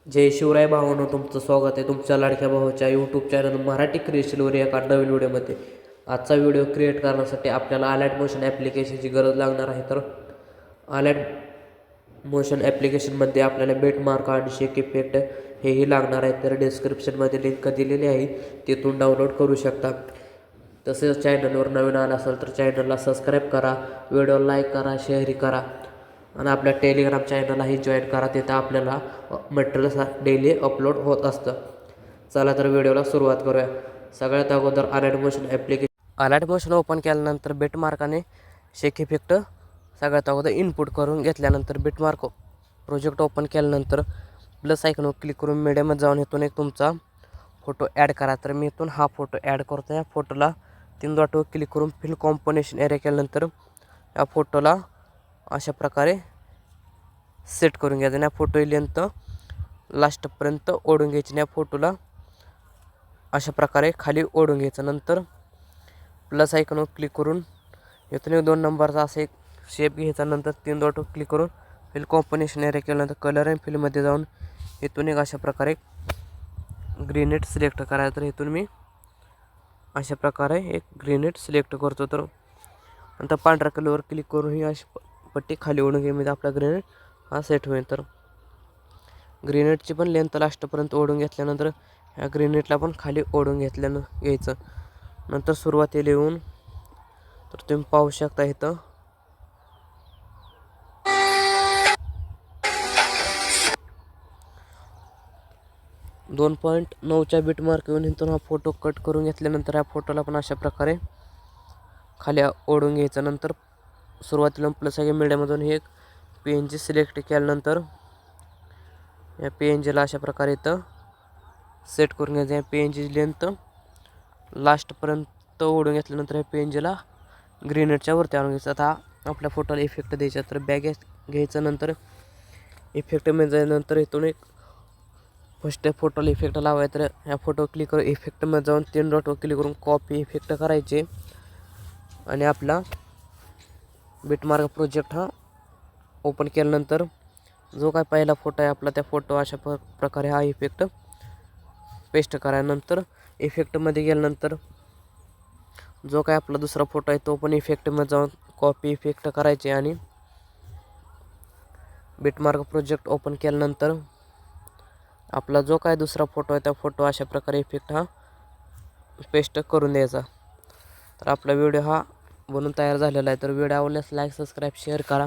जय शिवराय भावांनो, तुमचं स्वागत आहे तुमच्या लाडक्या भावाच्या यूट्यूब चॅनल मराठी क्रिएशनवर एका नवीन व्हिडिओमध्ये. आजचा व्हिडिओ क्रिएट करण्यासाठी आपल्याला अलर्ट मोशन ॲप्लिकेशनची गरज लागणार आहे. तर अलर्ट मोशन ॲप्लिकेशनमध्ये आपल्याला बेट मार्क आणि शेक इफेक्ट हेही लागणार आहे. तर डिस्क्रिप्शनमध्ये लिंक दिलेली आहे, तिथून डाउनलोड करू शकता. तसेच चॅनलवर नवीन आला असेल तर चॅनलला सबस्क्राईब करा, व्हिडिओ लाईक करा, शेअरही करा आणि आपल्या टेलिग्राम चॅनललाही जॉईन करा. तिथं आपल्याला मटेरियल डेली अपलोड होत असतं. चला तर व्हिडिओला सुरुवात करूया. सगळ्यात अगोदर अलर्ट मोशन ओपन केल्यानंतर बेटमार्काने शेक इफेक्ट सगळ्यात अगोदर इनपुट करून घेतल्यानंतर बेटमार्क प्रोजेक्ट ओपन केल्यानंतर प्लस आयकॉनवर क्लिक करून मीडियामध्ये जाऊन इथून एक तुमचा फोटो ॲड करा. तर मी इथून हा फोटो ॲड करतो. या फोटोला 3 डॉटवर क्लिक करून फिल कॉम्पोनेशन एरिया केल्यानंतर या फोटोला अशा प्रकारे सेट करून घ्यायचं. या फोटोची लेंथ लास्टपर्यंत ओढून घ्यायची. या फोटोला अशा प्रकारे खाली ओढून घ्यायचं. नंतर प्लस आयकॉनवर क्लिक करून इथून एक 2 नंबरचा असा एक शेप घ्यायचा. नंतर 3 डॉटवर क्लिक करून फिल कॉम्पोनेशन एरिया केल्यानंतर कलर अँड फिलमध्ये जाऊन इथून एक अशा प्रकारे ग्रेनेड सिलेक्ट करायचं. तर इथून मी अशा प्रकारे एक ग्रेनेड सिलेक्ट करतो. तर नंतर पांढऱ्या कलरवर क्लिक करून ही अशी पट्टी खाली ओढून घे, म्हणजे आपला ग्रेनेड हा सेट होईल. तर ग्रेनेडची पण लेंथ लास्टपर्यंत ओढून घेतल्यानंतर ह्या ग्रेनेडला पण खाली ओढून घ्यायचं. नंतर सुरुवातीला येऊन तर तुम्ही पाहू शकता इथं .9च्या बीट मार्क येऊन इथून हा फोटो कट करून घेतल्यानंतर या फोटोला पण अशा प्रकारे खाली ओढून घ्यायचं. नंतर सुरुवातीला प्लस आहे मीडियामधून हे एक PNG सिलेक्ट केल्यानंतर या PNGला अशा प्रकारे इथं सेट करून घ्यायचं. या PNG लेंथ लास्टपर्यंत ओढून घेतल्यानंतर या PNGला ग्रेनेडच्या वरती आणून घ्यायचं. आता आपल्या फोटोला इफेक्ट द्यायचा. तर बॅग घ्यायचं. नंतर इफेक्टमध्ये जायनंतर इथून एक फर्स्ट फोटोला इफेक्ट लावायचं. तर ह्या फोटो क्लिक करून इफेक्टमध्ये जाऊन 3 डॉटवर क्लिक करून कॉपी इफेक्ट करायचे आणि आपला बीटमार्क प्रोजेक्ट हा ओपन केल्यानंतर जो काय पहिला फोटो आहे आपला, त्या फोटो अशा प्रकारे हा इफेक्ट पेस्ट करायनंतर इफेक्टमध्ये गेल्यानंतर जो काय आपला दुसरा फोटो आहे तो पण इफेक्टमध्ये जाऊन कॉपी इफेक्ट करायचे आणि बीटमार्क प्रोजेक्ट ओपन केल्यानंतर आपला जो काय दुसरा फोटो आहे त्या फोटो अशा प्रकारे इफेक्ट हा पेस्ट करून द्यायचा. तर आपला व्हिडिओ हा बनून तयार झालेला आहे. तर व्हिडिओ आवडल्यास लाईक, सबस्क्राईब, शेअर करा.